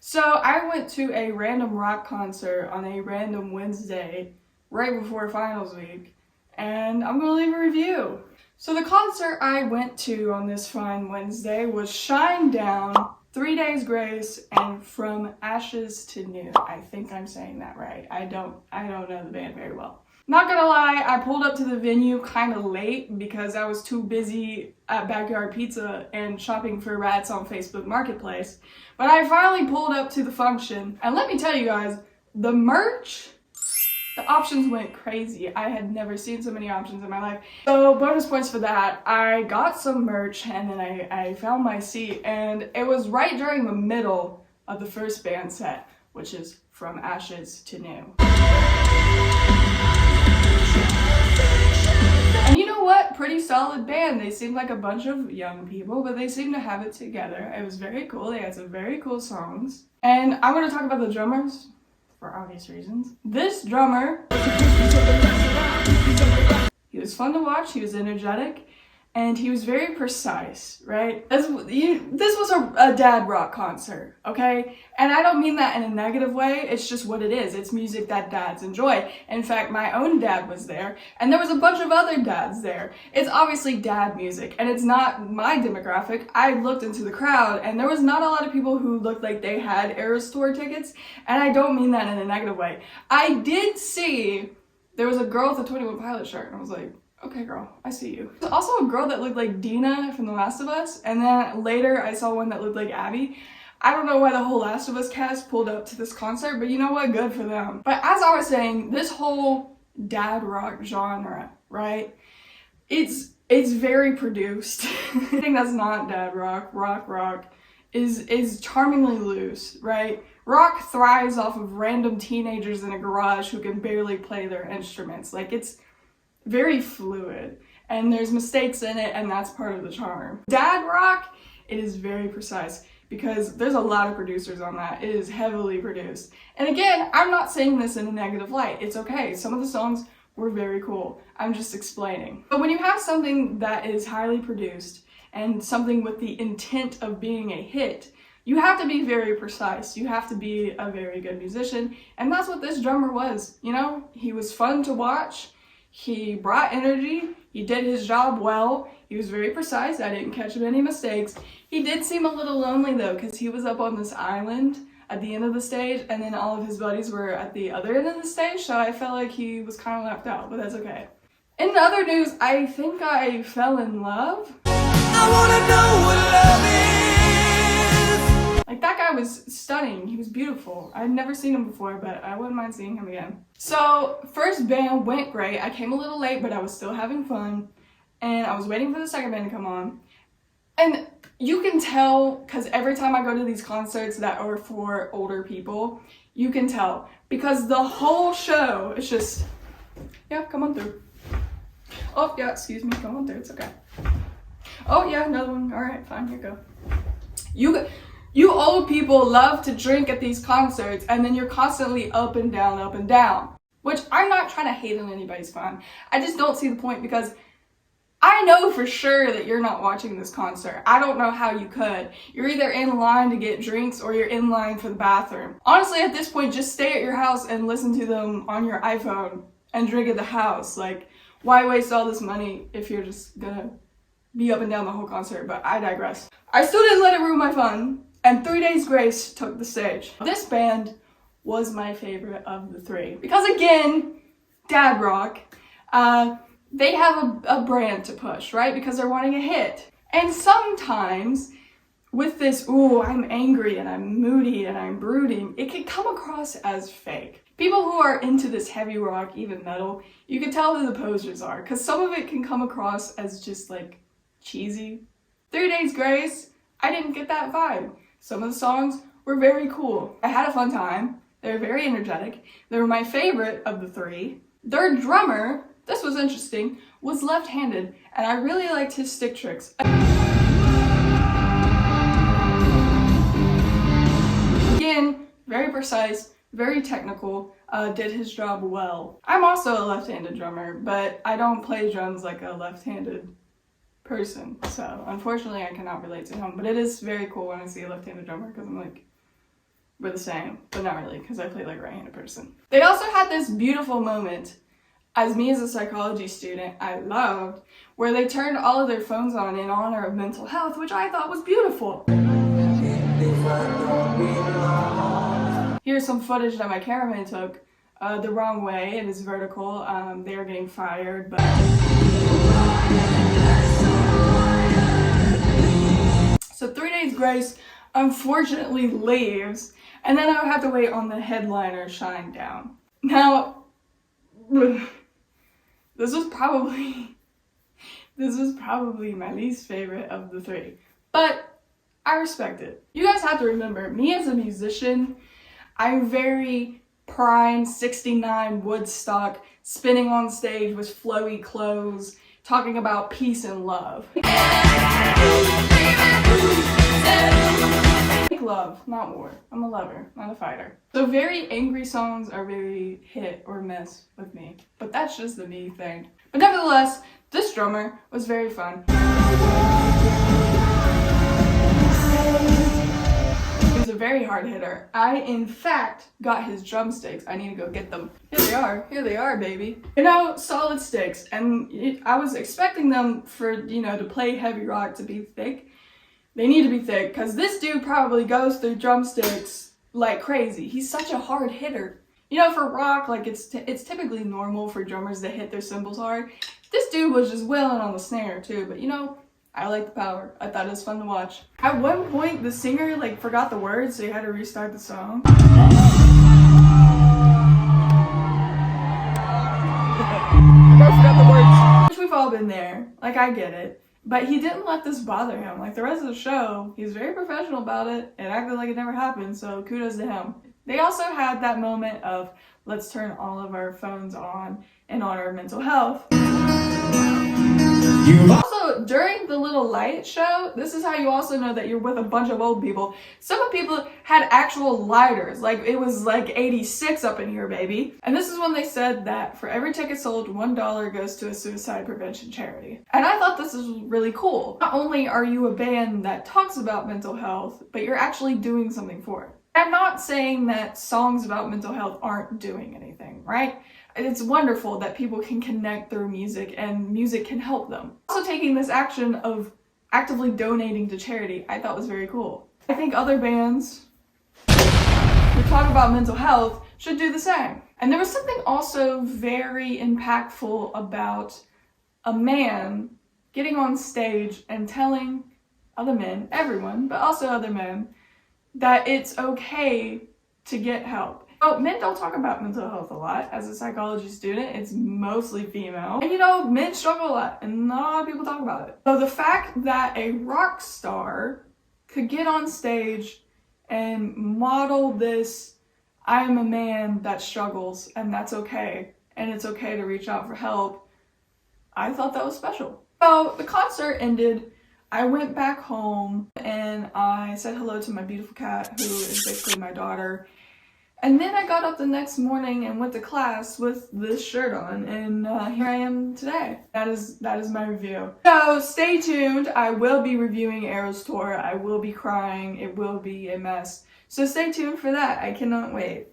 So I went to a random rock concert on a random Wednesday right before finals week, and I'm gonna leave a review. So the concert I went to on this fine Wednesday was Shinedown, 3 Days Grace, and From Ashes to New. I think I'm saying that right. I don't know the band very well. Not gonna lie, I pulled up to the venue kind of late because I was too busy at Backyard Pizza and shopping for rats on Facebook Marketplace. But I finally pulled up to the function, and let me tell you guys, the merch, the options went crazy. I had never seen so many options in my life. So bonus points for that. I got some merch and then I found my seat, and it was right during the middle of the first band set, which is From Ashes to New. And you know what? Pretty solid band. They seemed like a bunch of young people, but they seemed to have it together. It was very cool. They had some very cool songs. And I'm going to talk about the drummers for obvious reasons. This drummer, he was fun to watch. He was energetic. And he was very precise, right? This was a dad rock concert, okay? And I don't mean that in a negative way. It's just what it is. It's music that dads enjoy. In fact, my own dad was there, and there was a bunch of other dads there. It's obviously dad music, and it's not my demographic. I looked into the crowd, and there was not a lot of people who looked like they had Eras Tour tickets, and I don't mean that in a negative way. I did see there was a girl with a 21 Pilot shirt, and I was like, okay, girl, I see you. There's also a girl that looked like Dina from The Last of Us, and then later I saw one that looked like Abby. I don't know why the whole Last of Us cast pulled up to this concert, but you know what? Good for them. But as I was saying, this whole dad rock genre, right? It's very produced. Anything that's not dad rock is charmingly loose, right? Rock thrives off of random teenagers in a garage who can barely play their instruments. Like, it's very fluid, and there's mistakes in it, and that's part of the charm. Dad rock, it is very precise because there's a lot of producers on that. It is heavily produced. And again, I'm not saying this in a negative light. It's okay. Some of the songs were very cool. I'm just explaining. But when you have something that is highly produced and something with the intent of being a hit, you have to be very precise. You have to be a very good musician, and that's what this drummer was. You know, he was fun to watch. He brought energy, he did his job well, he was very precise, I didn't catch him any mistakes. He did seem a little lonely though, because he was up on this island at the end of the stage, and then all of his buddies were at the other end of the stage, so I felt like he was kind of left out, but that's okay. In other news, I think I fell in love. I wanna know what love is. Like, that guy was stunning. He was beautiful. I'd never seen him before, but I wouldn't mind seeing him again. So, first band went great. I came a little late, but I was still having fun. And I was waiting for the second band to come on. And you can tell, because every time I go to these concerts that are for older people, you can tell. Because the whole show is just, yeah, come on through. Oh, yeah, excuse me, come on through, it's okay. Oh, yeah, another one. All right, fine, here you go. You old people love to drink at these concerts, and then you're constantly up and down, which I'm not trying to hate on anybody's fun. I just don't see the point, because I know for sure that you're not watching this concert. I don't know how you could. You're either in line to get drinks or you're in line for the bathroom. Honestly, at this point, just stay at your house and listen to them on your iPhone and drink at the house. Like, why waste all this money if you're just gonna be up and down the whole concert? But I digress. I still didn't let it ruin my fun. And 3 Days Grace took the stage. This band was my favorite of the three. Because again, dad rock, they have a brand to push, right? Because they're wanting a hit. And sometimes with this, ooh, I'm angry and I'm moody and I'm brooding, it can come across as fake. People who are into this heavy rock, even metal, you can tell who the posers are. Because some of it can come across as just like cheesy. 3 Days Grace, I didn't get that vibe. Some of the songs were very cool. I had a fun time. They were very energetic. They were my favorite of the three. Their drummer, this was interesting, was left-handed, and I really liked his stick tricks. Again, very precise, very technical, did his job well. I'm also a left-handed drummer, but I don't play drums like a left-handed person, so unfortunately I cannot relate to him, but it is very cool when I see a left-handed drummer, because I'm like, were the same, but not really, because I play like a right-handed person. They also had this beautiful moment, as me as a psychology student, I loved, where they turned all of their phones on in honor of mental health, which I thought was beautiful. Here's some footage that my cameraman took the wrong way. It is vertical. They are getting fired, but... So 3 Days Grace unfortunately leaves, and then I would have to wait on the headliner Shinedown. Now, this was probably my least favorite of the three, but I respect it. You guys have to remember, me as a musician, I'm very prime 69 Woodstock, spinning on stage with flowy clothes, talking about peace and love. Love, not war. I'm a lover, not a fighter. So very angry songs are very hit or miss with me, but that's just the me thing. But nevertheless, this drummer was very fun. He was a very hard hitter. I, in fact, got his drumsticks. I need to go get them. Here they are, baby. You know, solid sticks, and I was expecting them for, you know, to play heavy rock to be thick. They need to be thick, because this dude probably goes through drumsticks like crazy. He's such a hard hitter. You know, for rock, like, it's typically normal for drummers to hit their cymbals hard. This dude was just wailing on the snare, too, but, you know, I like the power. I thought it was fun to watch. At one point, the singer, like, forgot the words, so he had to restart the song. Which we've all been there. Like, I get it. But he didn't let this bother him. Like the rest of the show, he's very professional about it and acted like it never happened, so kudos to him. They also had that moment of, let's turn all of our phones on in honor of mental health. Also, during the little light show, this is how you also know that you're with a bunch of old people. Some people had actual lighters, like it was like 86 up in here, baby. And this is when they said that for every ticket sold, $1 goes to a suicide prevention charity. And I thought this was really cool. Not only are you a band that talks about mental health, but you're actually doing something for it. I'm not saying that songs about mental health aren't doing anything, right? It's wonderful that people can connect through music and music can help them. Also taking this action of actively donating to charity, I thought was very cool. I think other bands who talk about mental health should do the same. And there was something also very impactful about a man getting on stage and telling other men, everyone, but also other men, that it's okay to get help. Oh, men don't talk about mental health a lot. As a psychology student, it's mostly female. And you know, men struggle a lot, and not a lot of people talk about it. So the fact that a rock star could get on stage and model this, I am a man that struggles, and that's okay, and it's okay to reach out for help, I thought that was special. So the concert ended. I went back home, and I said hello to my beautiful cat, who is basically my daughter. And then I got up the next morning and went to class with this shirt on, and here I am today. That is my review. So stay tuned. I will be reviewing Eras Tour. I will be crying. It will be a mess. So stay tuned for that. I cannot wait.